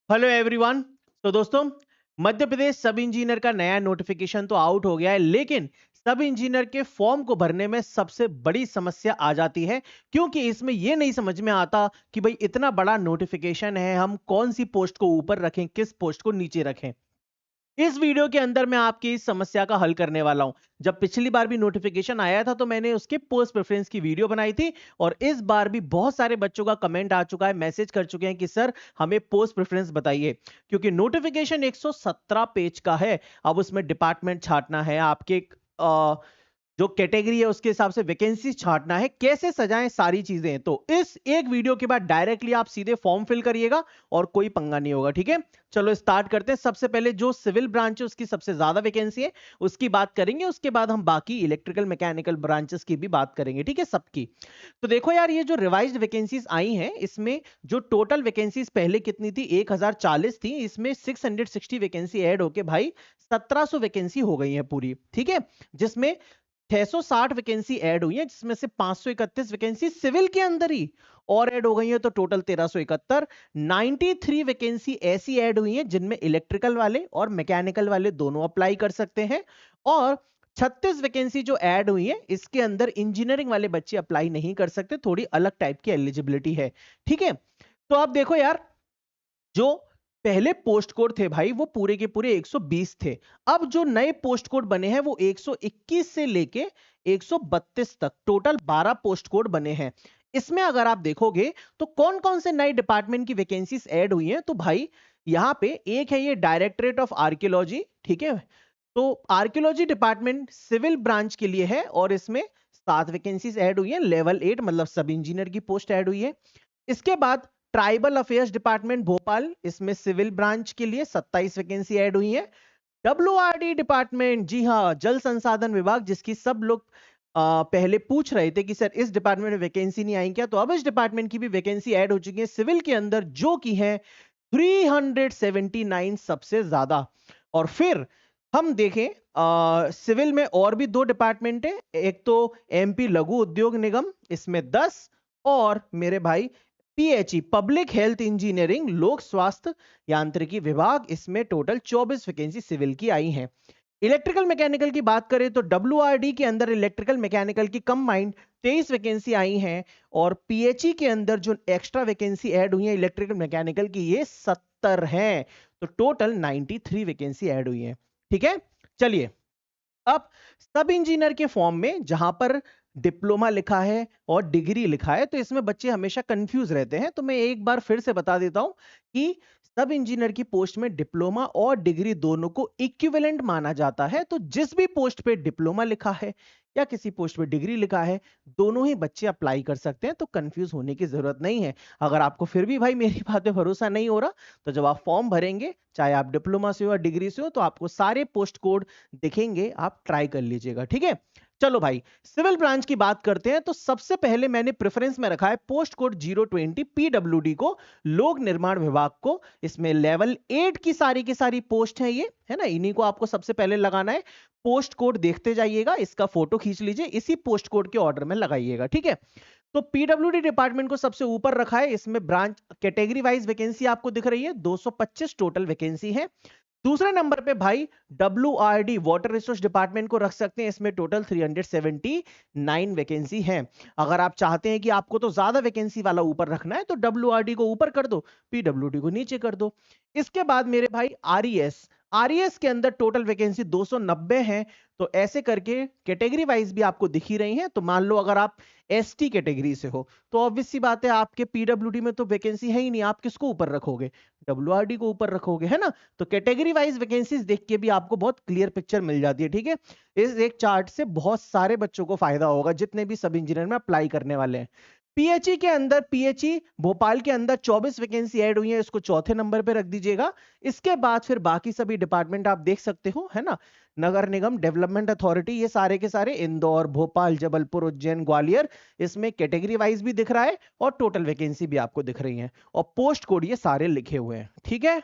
Hello everyone. तो दोस्तों, मध्य प्रदेश सब इंजीनियर का नया नोटिफिकेशन तो आउट हो गया है, लेकिन सब इंजीनियर के फॉर्म को भरने में सबसे बड़ी समस्या आ जाती है, क्योंकि इसमें यह नहीं समझ में आता कि भाई इतना बड़ा नोटिफिकेशन है, हम कौन सी पोस्ट को ऊपर रखें, किस पोस्ट को नीचे रखें। इस वीडियो के अंदर मैं आपकी इस समस्या का हल करने वाला हूं। जब पिछली बार भी नोटिफिकेशन आया था तो मैंने उसके पोस्ट प्रेफरेंस की वीडियो बनाई थी, और इस बार भी बहुत सारे बच्चों का कमेंट आ चुका है, मैसेज कर चुके हैं कि सर हमें पोस्ट प्रेफरेंस बताइए, क्योंकि नोटिफिकेशन 117 पेज का है। अब उसमें डिपार्टमेंट छांटना है, आपके जो कैटेगरी है उसके हिसाब से वैकेंसी छांटना है, कैसे सजाएं सारी चीजें। तो इस एक वीडियो के बाद डायरेक्टली आप सीधे फॉर्म फिल करिएगा और कोई पंगा नहीं होगा। ठीक है, चलो स्टार्ट करते हैं। सबसे पहले जो सिविल ब्रांच है उसकी सबसे ज्यादा वैकेंसी है, उसकी बात करेंगे। उसके बाद हम बाकी इलेक्ट्रिकल मैकेनिकल ब्रांचेस की भी बात करेंगे। ठीक है, सबकी। तो देखो यार, ये जो रिवाइज्ड वैकेंसीज आई हैं, इसमें जो टोटल वैकेंसीज पहले कितनी थी, 1040 थी, इसमें 660 वैकेंसी ऐड होके भाई 1700 वैकेंसी हो गई है पूरी। ठीक है, जिसमें 660 वैकेंसी ऐड हुई है, जिसमें से 531 वैकेंसी सिविल के अंदर ही और ऐड हो गई है, तो टोटल 1371। 93 वैकेंसी ऐसी ऐड हुई है जिनमें इलेक्ट्रिकल वाले और मैकेनिकल वाले दोनों अप्लाई कर सकते हैं, और 36 वैकेंसी जो ऐड हुई है इसके अंदर इंजीनियरिंग वाले बच्चे अप्लाई नहीं कर सकते, थोड़ी अलग टाइप की एलिजिबिलिटी है। ठीक है, तो अब देखो यार, जो पहले पोस्ट कोड थे भाई वो पूरे के पूरे 120 थे। अब जो नए पोस्ट कोड बने हैं वो 121 से लेके 132 तक टोटल 12 पोस्ट कोड बने हैं। इसमें अगर आप देखोगे तो कौन कौन से नए डिपार्टमेंट की वैकेंसीज ऐड हुई हैं, तो भाई यहां पे एक है ये डायरेक्टरेट ऑफ आर्कियोलॉजी। ठीक है, तो आर्कियोलॉजी डिपार्टमेंट सिविल ब्रांच के लिए है, और इसमें 7 वैकेंसीज ऐड हुई है। लेवल 8 मतलब सब इंजीनियर की पोस्ट ऐड हुई है। इसके बाद ट्राइबल अफेयर्स डिपार्टमेंट भोपाल, इसमें सिविल ब्रांच के लिए 27 वैकेंसी ऐड हुई है। डब्ल्यूआरडी डिपार्टमेंट, जी हाँ, जल संसाधन विभाग, जिसकी सब लोग पहले पूछ रहे थे कि सर इस डिपार्टमेंट में वैकेंसी नहीं आई क्या, तो अब इस डिपार्टमेंट की भी वैकेंसी ऐड हो चुकी है सिविल के अंदर, जो की है 379, सबसे ज्यादा। और फिर हम देखें सिविल में और भी दो डिपार्टमेंट है, एक तो एमपी लघु उद्योग निगम, इसमें 10, और मेरे भाई पीएचई पब्लिक हेल्थ इंजीनियरिंग लोक स्वास्थ्य यांत्रिकी विभाग, इसमें टोटल 24 वैकेंसी सिविल की आई हैं। इलेक्ट्रिकल मैकेनिकल की बात करें तो डब्ल्यूआरडी के अंदर इलेक्ट्रिकल मैकेनिकल की कंबाइंड 23 वैकेंसी आई हैं, और पीएचई के अंदर जो एक्स्ट्रा वैकेंसी ऐड हुई है इलेक्ट्रिकल मैकेनिकल की, ये 70 हैं। तो टोटल 93 वैकेंसी ऐड हुई है। ठीक है, चलिए, अब सब इंजीनियर के फॉर्म में जहां पर डिप्लोमा लिखा है और डिग्री लिखा है, तो इसमें बच्चे हमेशा कंफ्यूज रहते हैं। तो मैं एक बार फिर से बता देता हूं कि सब इंजीनियर की पोस्ट में डिप्लोमा और डिग्री दोनों को इक्विवेलेंट माना जाता है। तो जिस भी पोस्ट पे डिप्लोमा लिखा है या किसी पोस्ट पे डिग्री लिखा है, दोनों ही बच्चे अप्लाई कर सकते हैं, तो कंफ्यूज होने की जरूरत नहीं है। अगर आपको फिर भी भाई मेरी बात पे भरोसा नहीं हो रहा, तो जब आप फॉर्म भरेंगे, चाहे आप डिप्लोमा से हो या डिग्री से हो, तो आपको सारे पोस्ट कोड दिखेंगे, आप ट्राई कर लीजिएगा। ठीक है, चलो भाई, सिविल ब्रांच की बात करते हैं। तो सबसे पहले मैंने प्रेफरेंस में रखा है पोस्ट कोड 020 पीडब्ल्यूडी को, लोक निर्माण विभाग को। इसमें लेवल 8 की सारी पोस्ट है, ये है ना, इन्हीं को आपको सबसे पहले लगाना है। पोस्ट कोड देखते जाइएगा, इसका फोटो खींच लीजिए, इसी पोस्ट कोड के ऑर्डर में लगाइएगा। ठीक है, तो पीडब्ल्यूडी डिपार्टमेंट को सबसे ऊपर रखा है। इसमें ब्रांच कैटेगरी वाइज वैकेंसी आपको दिख रही है, 225 टोटल वैकेंसी है। दूसरे नंबर पे भाई डब्ल्यूआरडी वाटर रिसोर्स डिपार्टमेंट को रख सकते हैं, इसमें टोटल 379 वैकेंसी है। अगर आप चाहते हैं कि आपको तो ज्यादा वैकेंसी वाला ऊपर रखना है, तो डब्ल्यूआरडी को ऊपर कर दो, पीडब्ल्यूडी को नीचे कर दो। इसके बाद मेरे भाई आरईएस, आरईएस के अंदर टोटल वैकेंसी 290 है। तो ऐसे करके कैटेगरी वाइज भी आपको दिख ही रही हैं। तो मान लो अगर आप एसटी कैटेगरी से हो, तो ऑब्वियस सी बात है, आपके पीडब्ल्यूडी में तो वैकेंसी है ही नहीं, आप किसको ऊपर रखोगे, डब्ल्यूआरडी को ऊपर रखोगे, है ना। तो कैटेगरी वाइज वैकेंसीज देख के भी आपको बहुत क्लियर पिक्चर मिल जाती है। ठीक है, इस एक चार्ट से बहुत सारे बच्चों को फायदा होगा जितने भी सब इंजीनियर में अप्लाई करने वाले हैं। पीएचई के अंदर, पीएचई भोपाल के अंदर 24 वैकेंसी ऐड हुई है, इसको चौथे नंबर पे रख दीजिएगा। इसके बाद फिर बाकी सभी डिपार्टमेंट आप देख सकते हो, है ना, नगर निगम डेवलपमेंट अथॉरिटी, ये सारे के सारे इंदौर, भोपाल, जबलपुर, उज्जैन, ग्वालियर, इसमें कैटेगरी वाइज भी दिख रहा है और टोटल वैकेंसी भी आपको दिख रही है, और पोस्ट कोड ये सारे लिखे हुए हैं। ठीक है,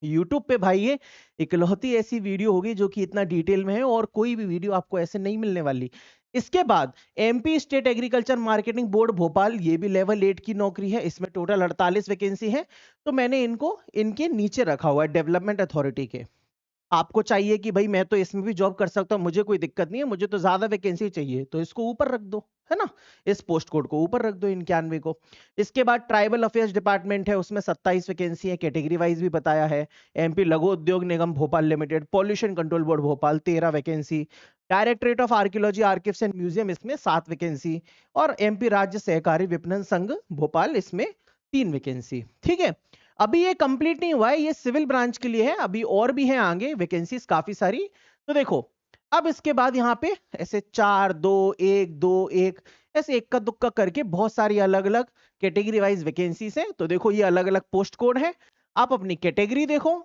YouTube पे भाई ये इकलौती ऐसी वीडियो होगी जो कि इतना डिटेल में है, और कोई भी वीडियो आपको ऐसे नहीं मिलने वाली। इसके बाद MP state agriculture marketing board Bhopal, ये भी लेवल 8 की नौकरी है, इसमें टोटल 48 वैकेंसी है। तो मैंने इनको इनके नीचे रखा हुआ है डेवलपमेंट अथॉरिटी के। आपको चाहिए कि भाई मैं तो इसमें भी जॉब कर सकता हूं, मुझे कोई दिक्कत नहीं है, मुझे तो ज्यादा वैकेंसी चाहिए, तो इसको ऊपर रख दो, है ना, इस पोस्ट कोड को ऊपर रख दो 91 को। इसके बाद ट्राइबल अफेयर्स डिपार्टमेंट है, उसमें 27 वैकेंसी है, कैटेगरी वाइज भी बताया है। एमपी लघु उद्योग निगम Bhopal limited, pollution control board Bhopal 13 vacancy, directorate of archaeology archives and museum इसमें 7 वैकेंसी, और एमपी राज्य सहकारी विपणन संघ भोपाल इसमें 3 वैकेंसी। ठीक है, अभी ये कंप्लीट नहीं हुआ है, ये सिविल ब्रांच के लिए है, अभी और भी है आगे वैकेंसीज काफी सारी। तो देखो, अब इसके बाद यहाँ पे ऐसे 4 2 1 2 1 ऐसे इक्का दुक्का करके बहुत सारी अलग अलग कैटेगरी वाइज वैकेंसीज है। तो देखो ये अलग अलग पोस्ट कोड है, आप अपनी कैटेगरी देखो,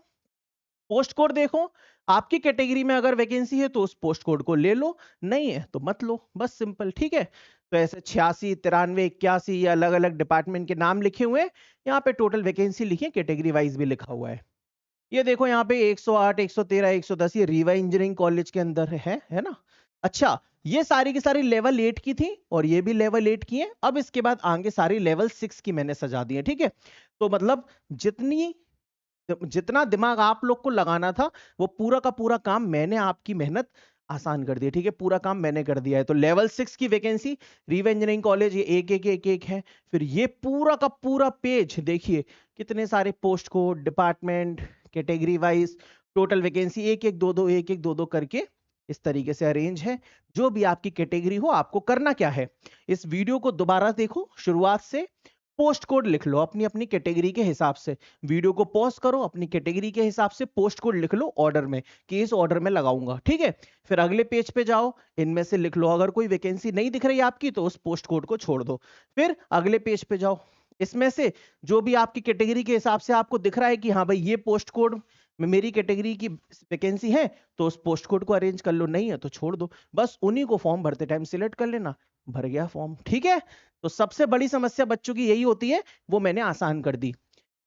पोस्ट कोड देखो, आपकी कैटेगरी में अगर वैकेंसी है तो उस पोस्ट कोड को ले लो, नहीं है तो मत लो, बस सिंपल। ठीक है, तो ऐसे 86 93 81 ये अलग अलग डिपार्टमेंट के नाम लिखे हुए हैं, यहाँ पे टोटल वैकेंसी लिखी है, कैटेगरी वाइज भी लिखा हुआ है। ये देखो यहाँ पे 108 113 110 ये रीवा इंजीनियरिंग कॉलेज के अंदर है ना। अच्छा, ये सारी की सारी लेवल 8 की थी और ये भी लेवल 8 की है। अब इसके बाद आगे सारी लेवल 6 की मैंने सजा दी है। ठीक है, तो मतलब जितना दिमाग आप लोग को लगाना था वो पूरा का पूरा काम मैंने आपकी मेहनत आसान कर दिया। ठीक है, पूरा काम मैंने कर दिया है। तो लेवल 6 की वैकेंसी रीवा इंजीनियरिंग कॉलेज, ये एक एक एक एक है। फिर ये पूरा का पूरा पेज देखिए, कितने सारे post code, department, category wise, total vacancy एक एक दो दो करके इस तरीके से अरेंज है। जो भी आपकी कैटेगरी हो, आपको करना क्या है, इस वीडियो को दोबारा देखो शुरुआत से, पोस्ट कोड लिख लो अपनी अपनी कैटेगरी के हिसाब से, वीडियो को पॉज करो, अपनी कैटेगरी के हिसाब से पोस्ट कोड लिख लो ऑर्डर में कि इस ऑर्डर में लगाऊंगा। ठीक है, फिर अगले पेज पे जाओ, इनमें से लिख लो, अगर कोई वैकेंसी नहीं दिख रही आपकी तो उस पोस्ट कोड को छोड़ दो। फिर अगले पेज पे जाओ, इसमें से जो भी आपकी कैटेगरी के हिसाब से आपको दिख रहा है कि हाँ भाई ये पोस्ट कोड में मेरी कैटेगरी की वैकेंसी है, तो उस पोस्ट कोड को अरेंज कर लो, नहीं है तो छोड़ दो। बस उन्हीं को फॉर्म भरते टाइम सिलेक्ट कर लेना, भर गया फॉर्म। ठीक है, तो सबसे बड़ी समस्या बच्चों की यही होती है, वो मैंने आसान कर दी।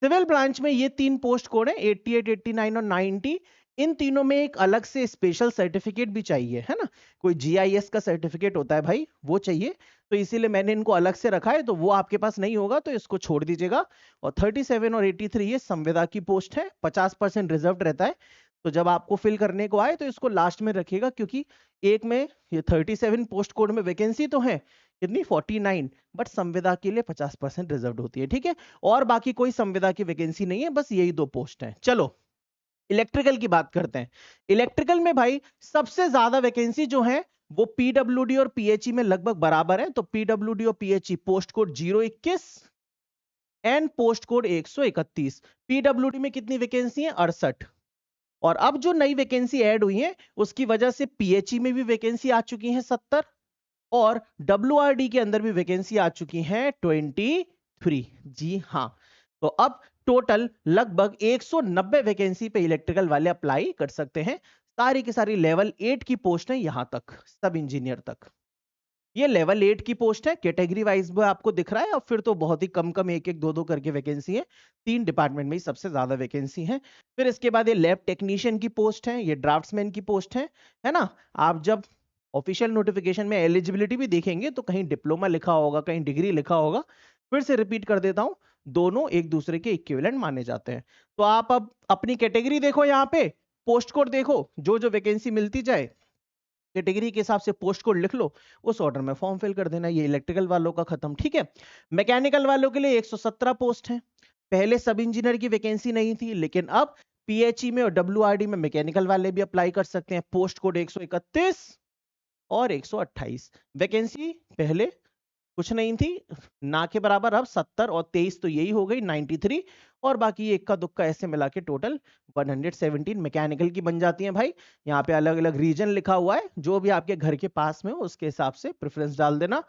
सिविल ब्रांच में ये 3 पोस्ट कोड है, 88 89 और 90। इन तीनों में एक अलग से स्पेशल सर्टिफिकेट भी चाहिए, है ना, कोई जीआईएस का सर्टिफिकेट होता है भाई, वो चाहिए। तो इसीलिए मैंने इनको अलग से रखा है, तो वो आपके पास नहीं होगा तो इसको छोड़ दीजिएगा। और 37 और 83 ये संविदा की पोस्ट है, 50% रिजर्व रहता है। तो जब आपको फिल करने को आए तो इसको लास्ट में रखिएगा, क्योंकि एक में ये 37 पोस्ट कोड में वैकेंसी तो है कितनी 49, बट संविदा के लिए 50% रिजर्व होती है। ठीक है, और बाकी कोई संविदा की वैकेंसी नहीं है, बस यही 2 पोस्ट हैं। चलो इलेक्ट्रिकल की बात करते हैं। इलेक्ट्रिकल में भाई सबसे ज्यादा वैकेंसी जो है वो पीडब्ल्यूडी और पीएचई में लगभग बराबर है। तो पीडब्ल्यूडी और PHE post code 021 and post code 131। PWD में कितनी वैकेंसी है 68। और अब जो नई वैकेंसी ऐड हुई है उसकी वजह से पीएचई में भी वैकेंसी आ चुकी है 70, और डब्ल्यूआरडी के अंदर भी वैकेंसी आ चुकी है 23। जी हाँ, तो अब टोटल लगभग 190 वैकेंसी पे इलेक्ट्रिकल वाले अप्लाई कर सकते हैं। सारी की सारी लेवल 8 की पोस्ट है, यहां तक सब इंजीनियर तक ये लेवल 8 की पोस्ट है। कैटेगरी वाइज भी आपको दिख रहा है, और फिर तो बहुत ही कम कम एक एक दो दो करके वैकेंसी है, 3 डिपार्टमेंट में ही सबसे ज्यादा वैकेंसी है। फिर इसके बाद ये लैब टेक्नीशियन की पोस्ट है, ये ड्राफ्ट्समैन की पोस्ट है ना। आप जब ऑफिशियल नोटिफिकेशन में एलिजिबिलिटी भी देखेंगे तो कहीं डिप्लोमा लिखा होगा, कहीं डिग्री लिखा होगा। फिर से रिपीट कर देता हूं, दोनों एक दूसरे के इक्विवेलेंट माने जाते हैं। तो आप अब अपनी कैटेगरी देखो, यहाँ पे पोस्ट कोड देखो, जो जो वैकेंसी मिलती जाए कैटेगरी के हिसाब से पोस्ट कोड लिख लो, उस ऑर्डर में फॉर्म फिल कर देना। ये इलेक्ट्रिकल वालों का खत्म। ठीक है, मैकेनिकल वालों के लिए 117 पोस्ट हैं। पहले सब इंजीनियर की वैकेंसी नहीं थी, लेकिन अब पीएचई में और डब्ल्यूआरडी में मैकेनिकल वाले भी अप्लाई कर सकते हैं। पोस्ट कोड 131 और 128। वैकेंसी पहले कुछ नहीं थी, ना के बराबर, अब 70 और 23 तो यही हो गई 93, और बाकी इक्का दुक्का ऐसे मिला के टोटल 117 मैकेनिकल की बन जाती हैं भाई। यहाँ पे अलग अलग रीजन लिखा हुआ है, जो भी आपके घर के पास में हो उसके हिसाब से प्रेफरेंस डाल देना।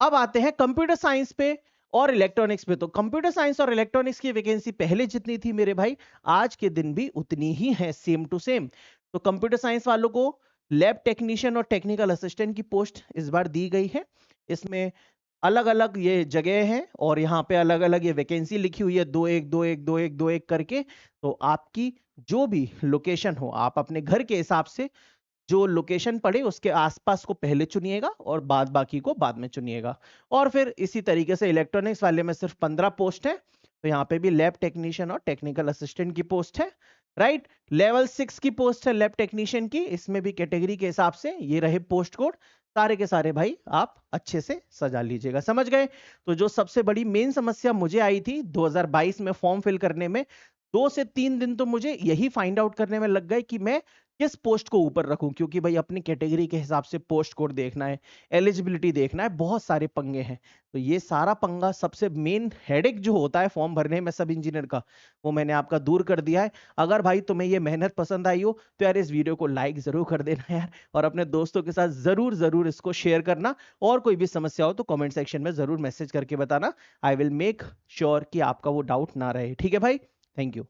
अब आते हैं कंप्यूटर साइंस पे और इलेक्ट्रॉनिक्स पे। तो कंप्यूटर साइंस और इलेक्ट्रॉनिक्स की वैकेंसी पहले जितनी थी मेरे भाई, आज के दिन भी उतनी ही है, सेम टू सेम। तो कंप्यूटर साइंस वालों को लैब टेक्नीशियन और टेक्निकल असिस्टेंट की पोस्ट इस बार दी गई है। इसमें अलग अलग ये जगह हैं, और यहाँ पे अलग अलग ये वैकेंसी लिखी हुई है, 2 1 2 1 2 1 करके। तो आपकी जो भी लोकेशन हो, आप अपने घर के हिसाब से जो लोकेशन पड़े उसके आसपास को पहले चुनिएगा और बाद बाकी को बाद में चुनिएगा। और फिर इसी तरीके से इलेक्ट्रॉनिक्स वाले में सिर्फ 15 पोस्ट है, तो यहाँ पे भी लैब टेक्नीशियन और टेक्निकल असिस्टेंट की पोस्ट है, राइट। लेवल 6 की पोस्ट है लैब टेक्नीशियन की, इसमें भी कैटेगरी के हिसाब से ये रहे पोस्ट कोड। सारे के सारे भाई आप अच्छे से सजा लीजिएगा, समझ गए। तो जो सबसे बड़ी मेन समस्या मुझे आई थी 2022 में फॉर्म फिल करने में, 2 से 3 दिन तो मुझे यही फाइंड आउट करने में लग गए कि मैं किस पोस्ट को ऊपर रखूं, क्योंकि भाई अपनी कैटेगरी के हिसाब से पोस्ट कोड देखना है, एलिजिबिलिटी देखना है, बहुत सारे पंगे हैं। तो ये सारा पंगा, सबसे मेन हेडेक जो होता है फॉर्म भरने में सब इंजीनियर का, वो मैंने आपका दूर कर दिया है। अगर भाई तुम्हें ये मेहनत पसंद आई हो तो यार इस वीडियो को लाइक जरूर कर देना यार, और अपने दोस्तों के साथ जरूर जरूर इसको शेयर करना। और कोई भी समस्या हो तो कमेंट सेक्शन में जरूर मैसेज करके बताना, आई विल मेक श्योर कि आपका वो डाउट ना रहे। ठीक है भाई, थैंक यू।